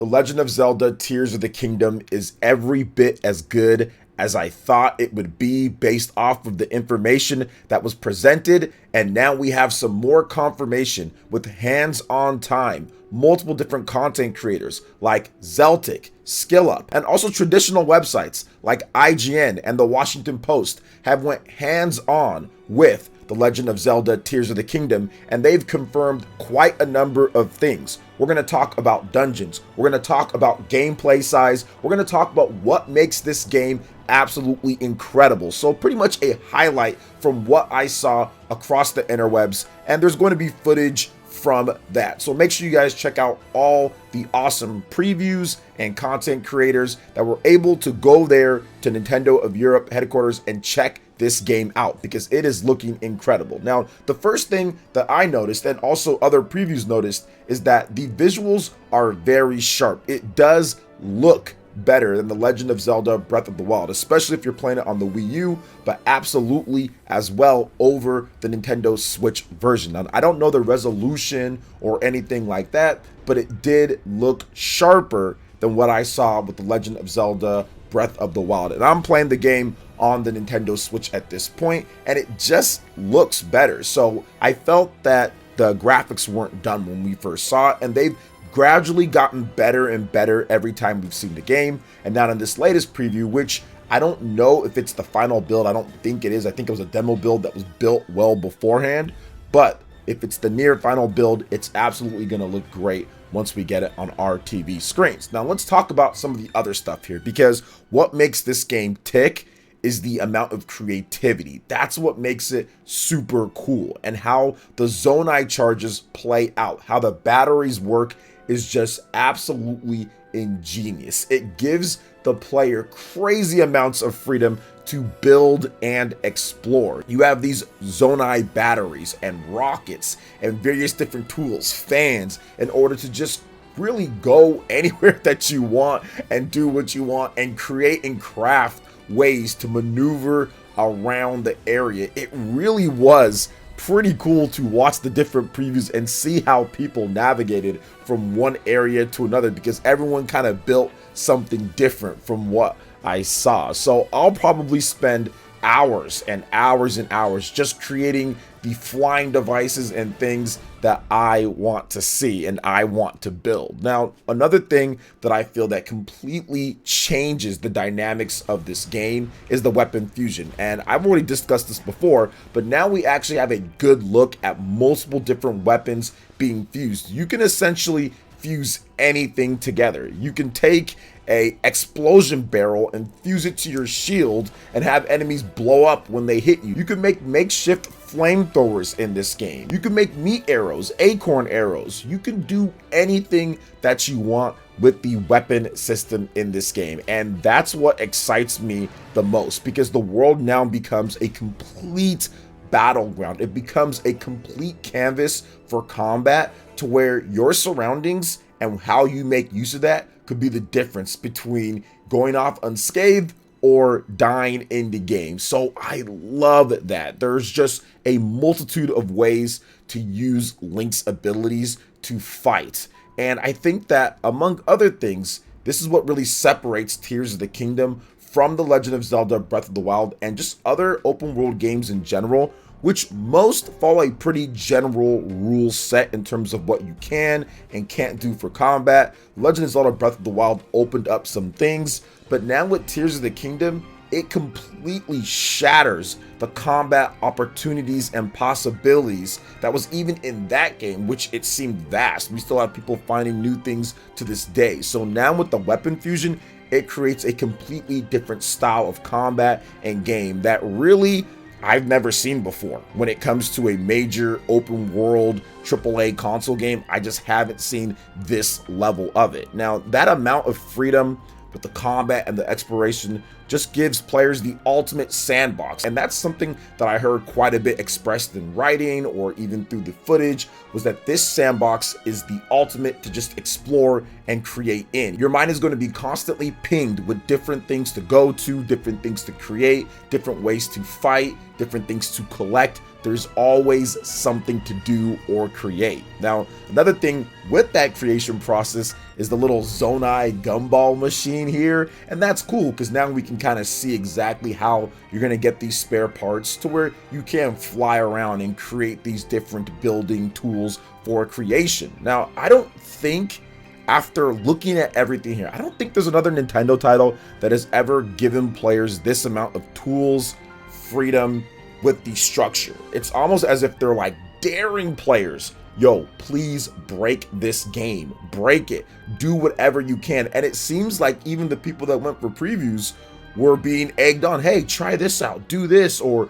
The Legend of Zelda Tears of the Kingdom is every bit as good as I thought it would be based off of the information that was presented, and now we have some more confirmation with hands-on time, multiple different content creators like Zeltic, SkillUp, and also traditional websites like IGN and the Washington Post have went hands-on with The Legend of Zelda Tears of the Kingdom, and they've confirmed quite a number of things. We're going to talk about dungeons, we're going to talk about gameplay size, we're going to talk about what makes this game absolutely incredible. So pretty much a highlight from what I saw across the interwebs, and there's going to be footage from that. So make sure you guys check out all the awesome previews and content creators that were able to go there to Nintendo of Europe headquarters and check this game out, because it is looking incredible. Now, the first thing that I noticed, and also other previews noticed, is that the visuals are very sharp. It does look better than The Legend of Zelda Breath of the Wild, especially if you're playing it on the Wii U, but absolutely as well over the Nintendo Switch version. Now, I don't know the resolution or anything like that, but it did look sharper than what I saw with The Legend of Zelda Breath of the Wild. And I'm playing the game on the Nintendo Switch at this point, and it just looks better. So I felt that the graphics weren't done when we first saw it, and they've gradually gotten better and better every time we've seen the game. And now in this latest preview, which I don't know if it's the final build, I don't think it is. I think it was a demo build that was built well beforehand, but if it's the near final build, it's absolutely going to look great once we get it on our TV screens. Now let's talk about some of the other stuff here, because what makes this game tick is the amount of creativity. That's what makes it super cool, and how the Zoenai charges play out, how the batteries work is just absolutely ingenious. It gives the player crazy amounts of freedom to build and explore. You have these Zoenai batteries and rockets and various different tools, fans, in order to just really go anywhere that you want and do what you want and create and craft ways to maneuver around the area. It really was pretty cool to watch the different previews and see how people navigated from one area to another, because everyone kind of built something different from what I saw. So I'll probably spend hours and hours and hours just creating the flying devices and things that I want to see and I want to build. Now, another thing that I feel that completely changes the dynamics of this game is the weapon fusion. And I've already discussed this before, but now we actually have a good look at multiple different weapons being fused. You can essentially fuse anything together. You can take a explosion barrel and fuse it to your shield and have enemies blow up when they hit you. You can make makeshift flamethrowers in this game. You can make meat arrows, acorn arrows. You can do anything that you want with the weapon system in this game, and that's what excites me the most, because the world now becomes a complete battleground. It becomes a complete canvas for combat, to where your surroundings and how you make use of that could be the difference between going off unscathed or dying in the game. So I love that. There's just a multitude of ways to use Link's abilities to fight. And I think that, among other things, this is what really separates Tears of the Kingdom from The Legend of Zelda Breath of the Wild and just other open world games in general, which most follow a pretty general rule set in terms of what you can and can't do for combat. Legend of Zelda Breath of the Wild opened up some things, but now with Tears of the Kingdom, it completely shatters the combat opportunities and possibilities that was even in that game, which it seemed vast. We still have people finding new things to this day. So now with the weapon fusion, it creates a completely different style of combat and game that really I've never seen before. When it comes to a major open world AAA console game, I just haven't seen this level of it. Now, that amount of freedom with the combat and the exploration just gives players the ultimate sandbox. And that's something that I heard quite a bit expressed in writing or even through the footage, was that this sandbox is the ultimate to just explore and create in. Your mind is going to be constantly pinged with different things to go to, different things to create, different ways to fight, different things to collect. There's always something to do or create. Now, another thing with that creation process is the little Zoenai gumball machine here, and that's cool because now we can kind of see exactly how you're going to get these spare parts to where you can fly around and create these different building tools for creation. Now, I don't think, after looking at everything here, I don't think there's another Nintendo title that has ever given players this amount of tools, freedom, with the structure. It's almost as if they're like daring players, yo, please break this game, break it, do whatever you can. And it seems like even the people that went for previews were being egged on, hey, try this out, do this, or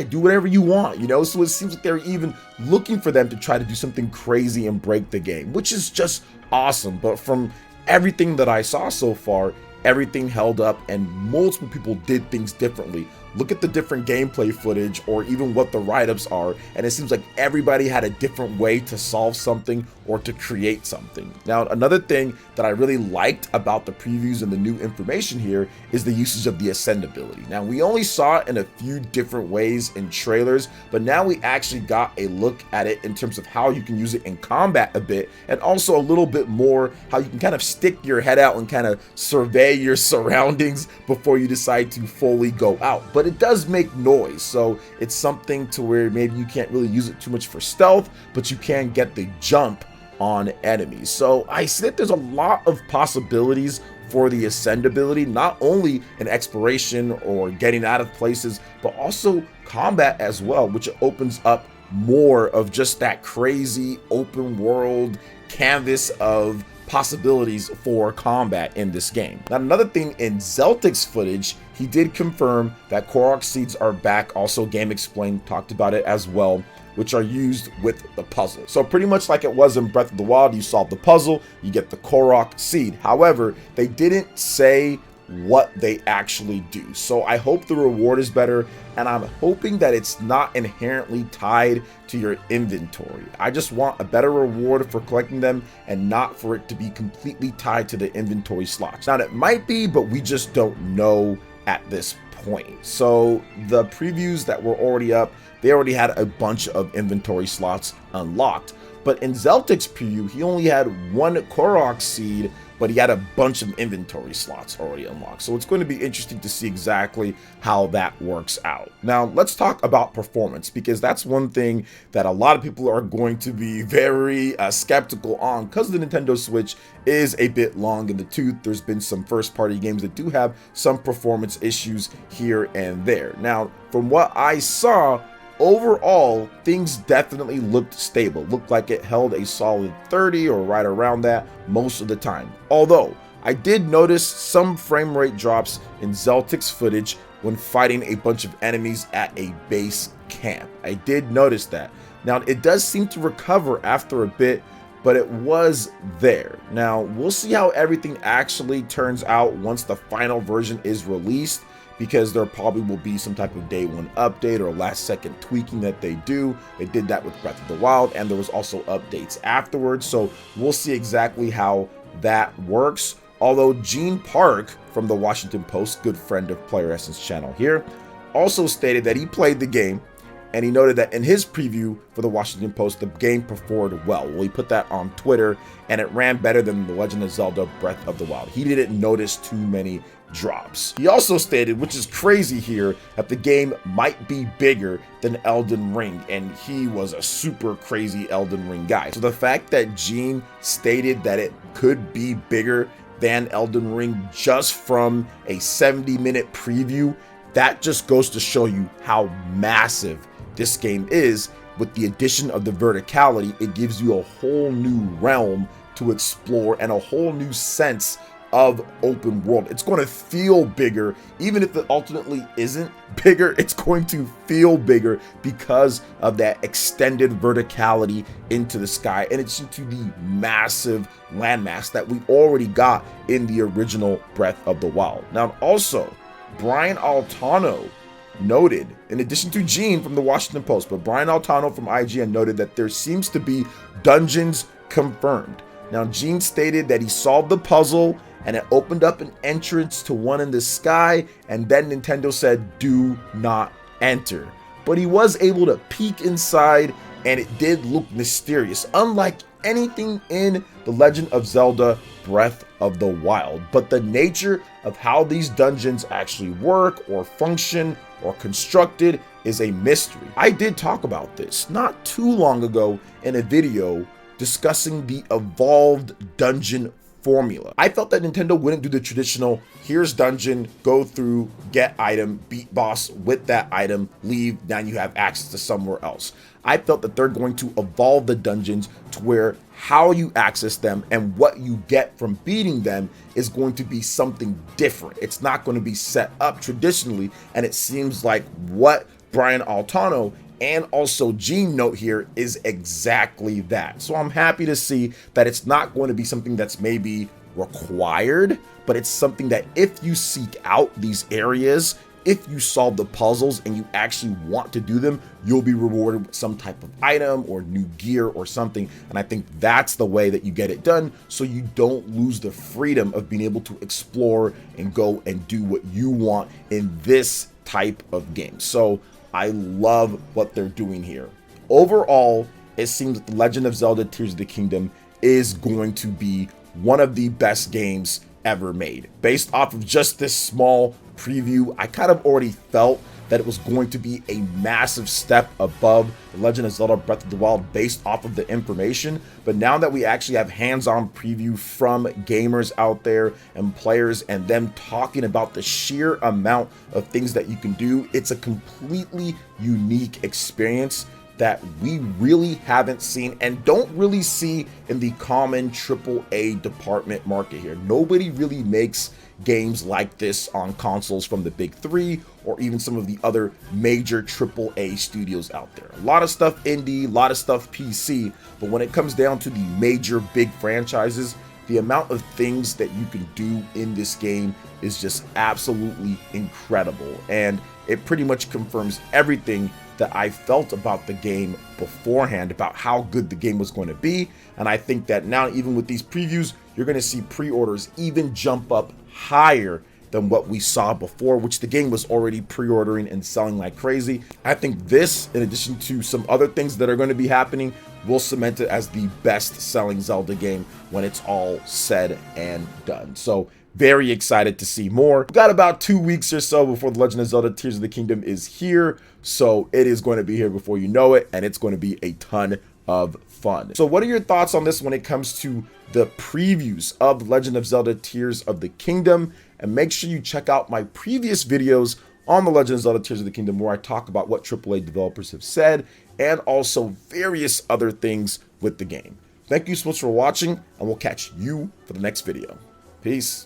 do whatever you want, you know? So it seems like they're even looking for them to try to do something crazy and break the game, which is just awesome. But from everything that I saw so far, everything held up and multiple people did things differently. Look at the different gameplay footage or even what the write-ups are, and it seems like everybody had a different way to solve something or to create something. Now, another thing that I really liked about the previews and the new information here is the usage of the Ascend ability. Now, we only saw it in a few different ways in trailers, but now we actually got a look at it in terms of how you can use it in combat a bit, and also a little bit more how you can kind of stick your head out and kind of survey your surroundings before you decide to fully go out. But it does make noise, so it's something to where maybe you can't really use it too much for stealth, but you can get the jump on enemies. So I see that there's a lot of possibilities for the Ascend ability, not only in exploration or getting out of places, but also combat as well, which opens up more of just that crazy open world canvas of possibilities for combat in this game. Now, another thing, in Zeltic's footage, he did confirm that Clorox seeds are back. Also, Game Explained talked about it as well, which are used with the puzzle. So pretty much like it was in Breath of the Wild, you solve the puzzle, you get the Clorox seed. However, they didn't say what they actually do. So I hope the reward is better, and I'm hoping that it's not inherently tied to your inventory. I just want a better reward for collecting them and not for it to be completely tied to the inventory slots. Now, it might be, but we just don't know at this point. So the previews that were already up, they already had a bunch of inventory slots unlocked. But in Zeltic's preview, he only had one Clorox seed, but he had a bunch of inventory slots already unlocked. So it's going to be interesting to see exactly how that works out. Now, let's talk about performance, because that's one thing that a lot of people are going to be very skeptical on, because the Nintendo Switch is a bit long in the tooth. There's been some first-party games that do have some performance issues here and there. Now, from what I saw, overall, things definitely looked stable. Looked like it held a solid 30 or right around that most of the time. Although, I did notice some frame rate drops in Zeltic's footage when fighting a bunch of enemies at a base camp. I did notice that. Now, it does seem to recover after a bit, but it was there. Now, we'll see how everything actually turns out once the final version is released, because there probably will be some type of day one update or last second tweaking that they do. They did that with Breath of the Wild, and there was also updates afterwards. So we'll see exactly how that works. Although Gene Park from the Washington Post, good friend of PlayerEssence channel here, also stated that he played the game, and he noted that in his preview for the Washington Post, the game performed well. Well, he put that on Twitter, and it ran better than The Legend of Zelda Breath of the Wild. He didn't notice too many drops. He also stated, which is crazy here, that the game might be bigger than Elden Ring, and he was a super crazy Elden Ring guy. So the fact that Gene stated that it could be bigger than Elden Ring just from a 70-minute preview, that just goes to show you how massive this game is. With the addition of the verticality, it gives you a whole new realm to explore and a whole new sense of open world. It's going to feel bigger. Even if it ultimately isn't bigger, it's going to feel bigger because of that extended verticality into the sky, and it's into the massive landmass that we already got in the original Breath of the Wild. Now, also, Brian Altano noted, in addition to Gene from the Washington Post, but Brian Altano from IGN noted that there seems to be dungeons confirmed. Now, Gene stated that he solved the puzzle and it opened up an entrance to one in the sky, and then Nintendo said, "Do not enter." But he was able to peek inside, and it did look mysterious, unlike anything in The Legend of Zelda Breath of the Wild. But the nature of how these dungeons actually work or function or constructed is a mystery. I did talk about this not too long ago in a video discussing the evolved dungeon formula. I felt that Nintendo wouldn't do the traditional, here's dungeon, go through, get item, beat boss with that item, leave, now you have access to somewhere else. I felt that they're going to evolve the dungeons to where how you access them and what you get from beating them is going to be something different. It's not going to be set up traditionally, and it seems like what Brian Altano and also Gene note here is exactly that. So I'm happy to see that it's not going to be something that's maybe required, but it's something that if you seek out these areas, if you solve the puzzles and you actually want to do them, you'll be rewarded with some type of item or new gear or something. And I think that's the way that you get it done, so you don't lose the freedom of being able to explore and go and do what you want in this type of game. So I love what they're doing here. Overall, it seems that The Legend of Zelda Tears of the Kingdom is going to be one of the best games ever made. Based off of just this small preview, I kind of already felt that it was going to be a massive step above The Legend of Zelda Breath of the Wild based off of the information. But now that we actually have hands-on preview from gamers out there and players and them talking about the sheer amount of things that you can do, it's a completely unique experience that we really haven't seen and don't really see in the common AAA department market here. Nobody really makes games like this on consoles from the big three or even some of the other major AAA studios out there. A lot of stuff indie, a lot of stuff PC, but when it comes down to the major big franchises, the amount of things that you can do in this game is just absolutely incredible, and it pretty much confirms everything that I felt about the game beforehand, about how good the game was going to be. And I think that now, even with these previews, you're going to see pre-orders even jump up higher than what we saw before, which the game was already pre-ordering and selling like crazy. I think this, in addition to some other things that are going to be happening, will cement it as the best-selling Zelda game when it's all said and done. So very excited to see more. We've got about 2 weeks or so before The Legend of Zelda Tears of the Kingdom is here, so it is going to be here before you know it, and it's going to be a ton of fun. So what are your thoughts on this when it comes to the previews of The Legend of Zelda Tears of the Kingdom? And make sure you check out my previous videos on The Legend of Zelda Tears of the Kingdom, where I talk about what AAA developers have said and also various other things with the game. Thank you so much for watching, and we'll catch you for the next video. Peace.